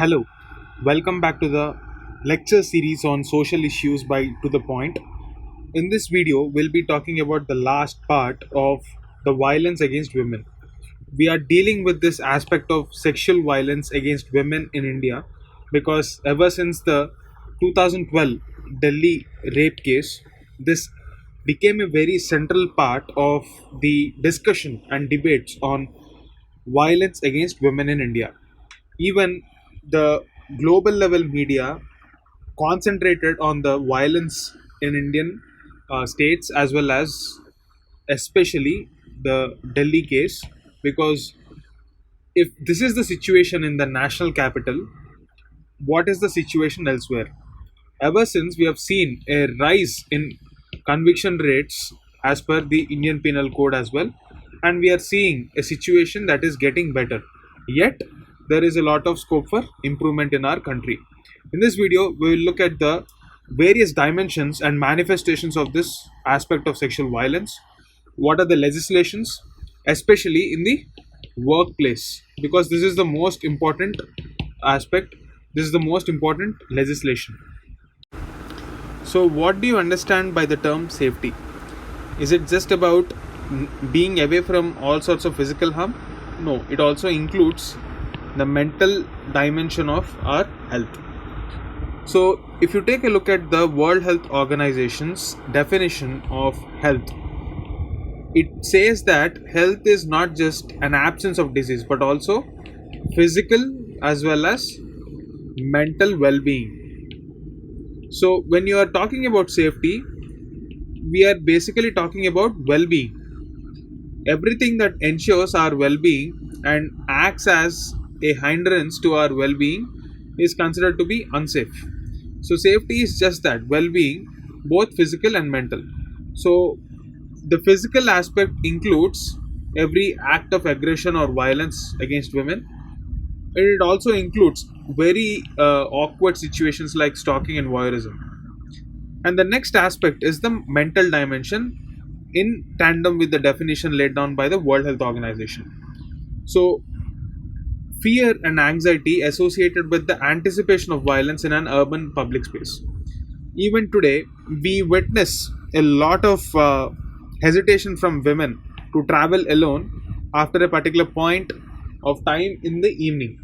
Hello, welcome back to the lecture series on social issues by To the Point. In this video, we'll be talking about the last part of the violence against women. We are dealing with this aspect of sexual violence against women in India because ever since the 2012 Delhi rape case, this became a very central part of the discussion and debates on violence against women in India. Even the global level media concentrated on the violence in Indian states as well as especially the Delhi case, because if this is the situation in the national capital, what is the situation elsewhere? Ever since we have seen a rise in conviction rates as per the Indian Penal Code as well, and we are seeing a situation that is getting better. Yet, there is a lot of scope for improvement in our country. In this video, we will look at the various dimensions and manifestations of this aspect of sexual violence. What are the legislations, especially in the workplace, because this is the most important aspect, this is the most important legislation. So, what do you understand by the term safety? Is it just about being away from all sorts of physical harm? No, it also includes the mental dimension of our health. So, if you take a look at the World Health Organization's definition of health, it says that health is not just an absence of disease but also physical as well as mental well being. So, when you are talking about safety, we are basically talking about well being. Everything that ensures our well being and acts as a hindrance to our well being is considered to be unsafe. So, safety is just that well being, both physical and mental. So, the physical aspect includes every act of aggression or violence against women. It also includes very awkward situations like stalking and voyeurism. And the next aspect is the mental dimension in tandem with the definition laid down by the World Health Organization. So, fear and anxiety associated with the anticipation of violence in an urban public space. Even today, we witness a lot of hesitation from women to travel alone after a particular point of time in the evening.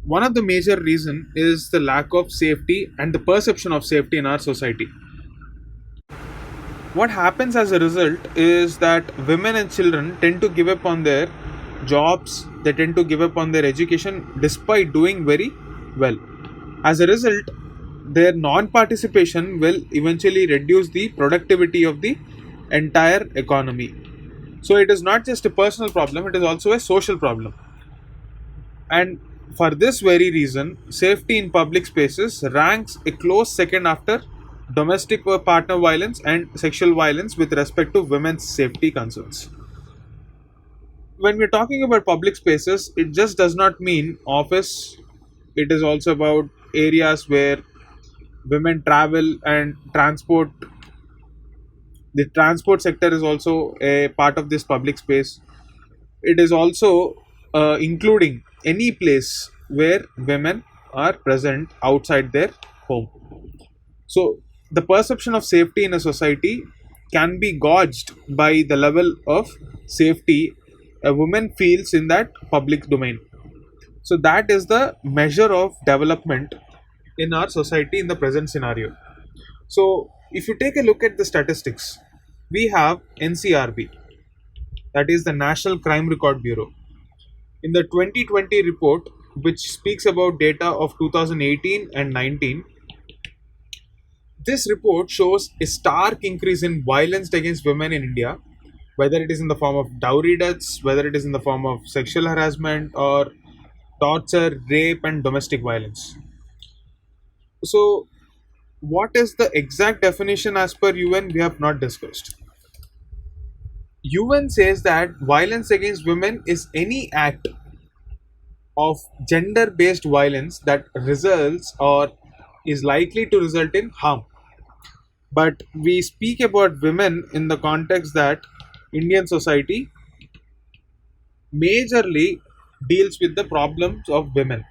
One of the major reasons is the lack of safety and the perception of safety in our society. What happens as a result is that women and children tend to give up on their jobs, they tend to give up on their education despite doing very well. As a result, their non participation will eventually reduce the productivity of the entire economy. So, it is not just a personal problem, it is also a social problem. And for this very reason, safety in public spaces ranks a close second after domestic partner violence and sexual violence with respect to women's safety concerns. When we're talking about public spaces, it just does not mean office, it is also about areas where women travel and transport. The transport sector is also a part of this public space. It is also including any place where women are present outside their home. So, the perception of safety in a society can be gauged by the level of safety a woman feels in that public domain. So, that is the measure of development in our society in the present scenario. So, if you take a look at the statistics, we have NCRB, that is the National Crime Record Bureau. In the 2020 report, which speaks about data of 2018 and 19, this report shows a stark increase in violence against women in India, whether it is in the form of dowry deaths, whether it is in the form of sexual harassment or torture, rape, and domestic violence. So, what is the exact definition as per UN? We have not discussed. UN says that violence against women is any act of gender based violence that results or is likely to result in harm. But we speak about women in the context that Indian society majorly deals with the problems of women.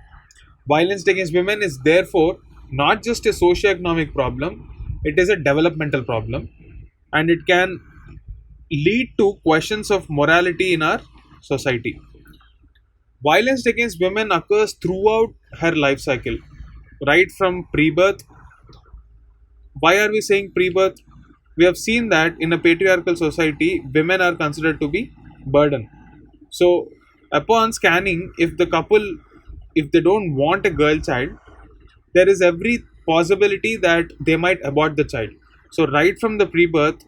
Violence against women is therefore not just a socio-economic problem, it is a developmental problem, and it can lead to questions of morality in our society. Violence against women occurs throughout her life cycle, right from pre-birth. Why are we saying pre-birth? We have seen that in a patriarchal society, women are considered to be burden. So, upon scanning, if they don't want a girl child, there is every possibility that they might abort the child. So, right from the pre-birth,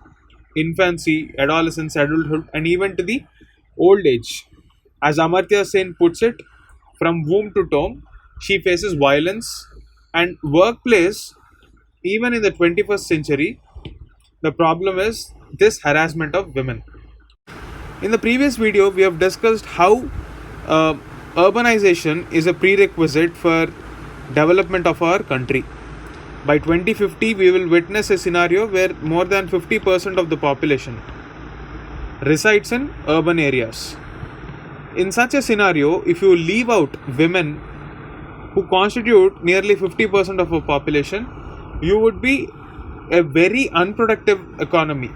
infancy, adolescence, adulthood, and even to the old age, as Amartya Sen puts it, from womb to tomb, she faces violence and workplace. Even in the 21st century, the problem is this harassment of women. In the previous video, we have discussed how uh, urbanization is a prerequisite for development of our country. By 2050, we will witness a scenario where more than 50% of the population resides in urban areas. In such a scenario, if you leave out women who constitute nearly 50% of our population, you would be a very unproductive economy.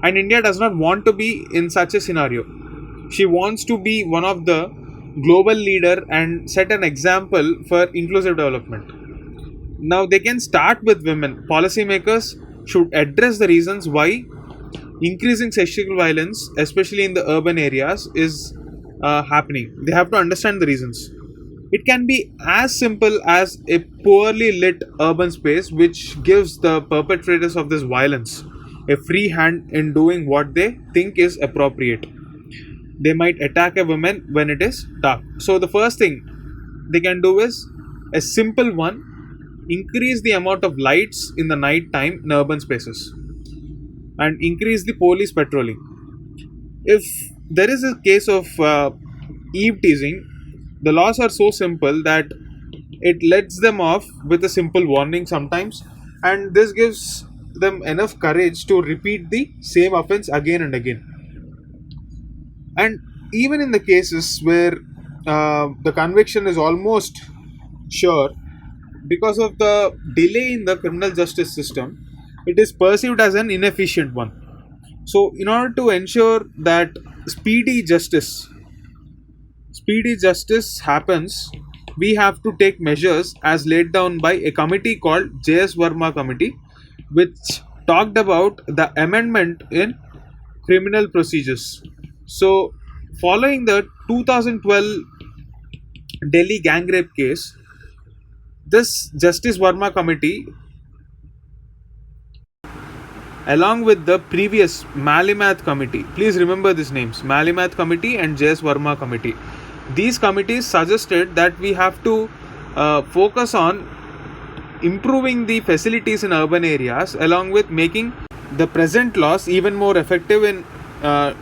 And India does not want to be in such a scenario. She wants to be one of the global leader and set an example for inclusive development. Now they can start with women. Policymakers should address the reasons why increasing sexual violence, especially in the urban areas, is happening. They have to understand the reasons. It can be as simple as a poorly lit urban space which gives the perpetrators of this violence a free hand in doing what they think is appropriate. They might attack a woman when it is dark. So, the first thing they can do is a simple one: increase the amount of lights in the night time in urban spaces and increase the police patrolling. If there is a case of eve teasing, the laws are so simple that it lets them off with a simple warning sometimes, and this gives them enough courage to repeat the same offense again and again. And even in the cases where the conviction is almost sure, because of the delay in the criminal justice system, it is perceived as an inefficient one. So, in order to ensure that speedy justice speedy justice happens, we have to take measures as laid down by a committee called J.S. Verma Committee, which talked about the amendment in criminal procedures. So, following the 2012 Delhi gang rape case, this Justice Verma Committee, along with the previous Malimath Committee, please remember these names: Malimath Committee and J.S. Verma Committee. These committees suggested that we have to focus on improving the facilities in urban areas, along with making the present laws even more effective in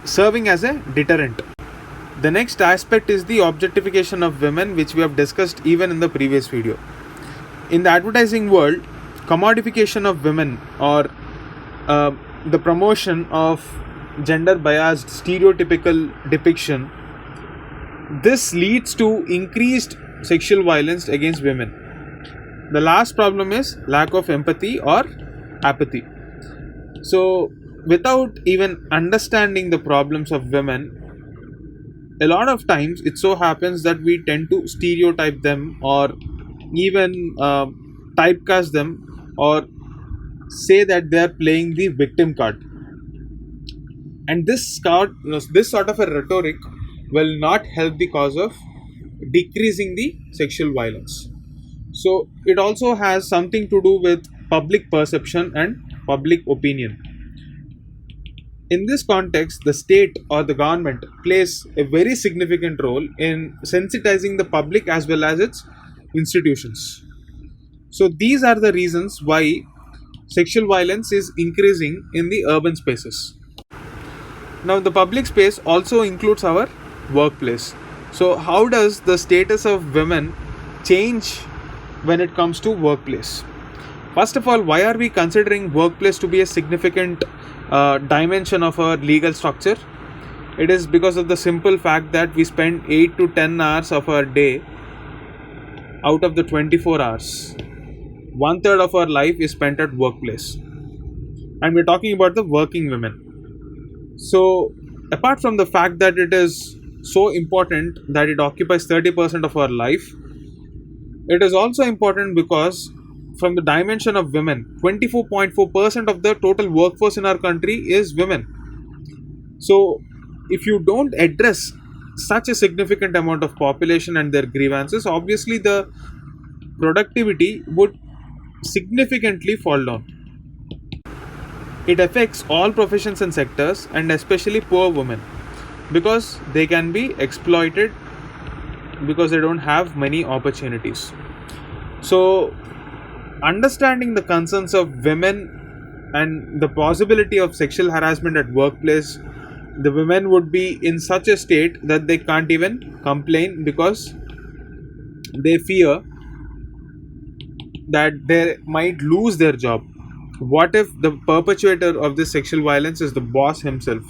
serving as a deterrent. The next aspect is the objectification of women, which we have discussed even in the previous video. In the advertising world, commodification of women, or the promotion of gender biased stereotypical depiction, this leads to increased sexual violence against women. The last problem is lack of empathy or apathy. So, without even understanding the problems of women, a lot of times it so happens that we tend to stereotype them, or even typecast them, or say that they are playing the victim card. And this sort of a rhetoric will not help the cause of decreasing the sexual violence. So it also has something to do with public perception and public opinion. In this context, the state or the government plays a very significant role in sensitizing the public as well as its institutions. So these are the reasons why sexual violence is increasing in the urban spaces. Now, the public space also includes our workplace. So how does the status of women change when it comes to workplace? First of all, why are we considering workplace to be a significant dimension of our legal structure? It is because of the simple fact that we spend 8 to 10 hours of our day out of the 24 hours, one third of our life is spent at workplace, and we're talking about the working women. So apart from the fact that it is so important that it occupies 30% of our life, it is also important because from the dimension of women, 24.4% of the total workforce in our country is women. So if you don't address such a significant amount of population and their grievances, obviously the productivity would significantly fall down. It affects all professions and sectors, and especially poor women, because they can be exploited because they don't have many opportunities. So understanding the concerns of women and the possibility of sexual harassment at workplace, the women would be in such a state that they can't even complain because they fear that they might lose their job. What if the perpetrator of this sexual violence is the boss himself?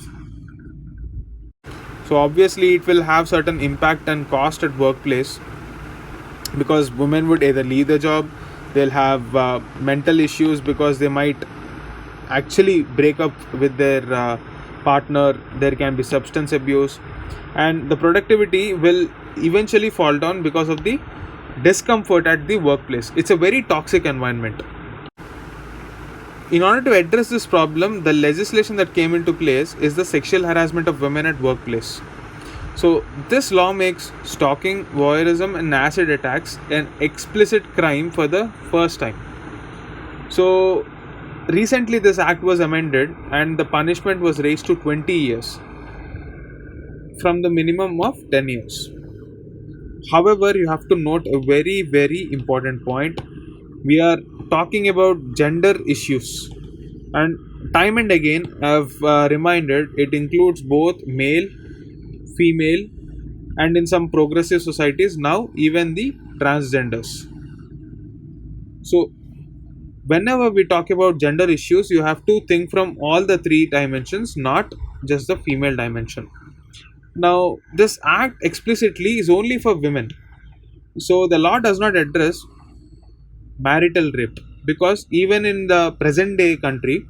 So obviously it will have certain impact and cost at workplace, because women would either leave the job, they'll have mental issues because they might actually break up with their partner, there can be substance abuse, and the productivity will eventually fall down because of the discomfort at the workplace. It's a very toxic environment. In order to address this problem, the legislation that came into place is the Sexual Harassment of Women at Workplace. So this law makes stalking, voyeurism and acid attacks an explicit crime for the first time. So recently this act was amended and the punishment was raised to 20 years from the minimum of 10 years. However, you have to note a very important point. We are talking about gender issues, and time and again I've reminded it includes both male, female, and in some progressive societies now even the transgenders. So whenever we talk about gender issues, you have to think from all the three dimensions, not just the female dimension. Now this act explicitly is only for women, so the law does not address marital rape, because even in the present day country,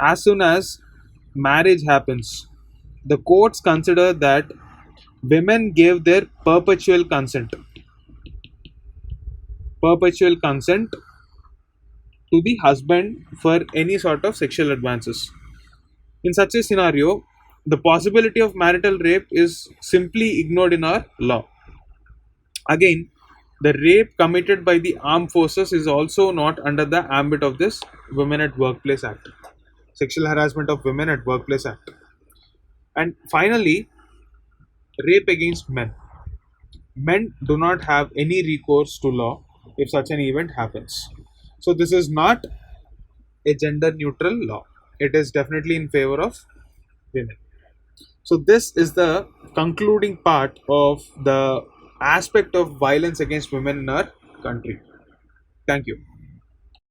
as soon as marriage happens, the courts consider that women gave their perpetual consent to the husband for any sort of sexual advances. In such a scenario, the possibility of marital rape is simply ignored in our law. Again, the rape committed by the armed forces is also not under the ambit of this Women at Workplace Act, Sexual Harassment of Women at Workplace Act. And finally, rape against men. Men do not have any recourse to law if such an event happens. So this is not a gender neutral law. It is definitely in favor of women. So this is the concluding part of the aspect of violence against women in our country. Thank you.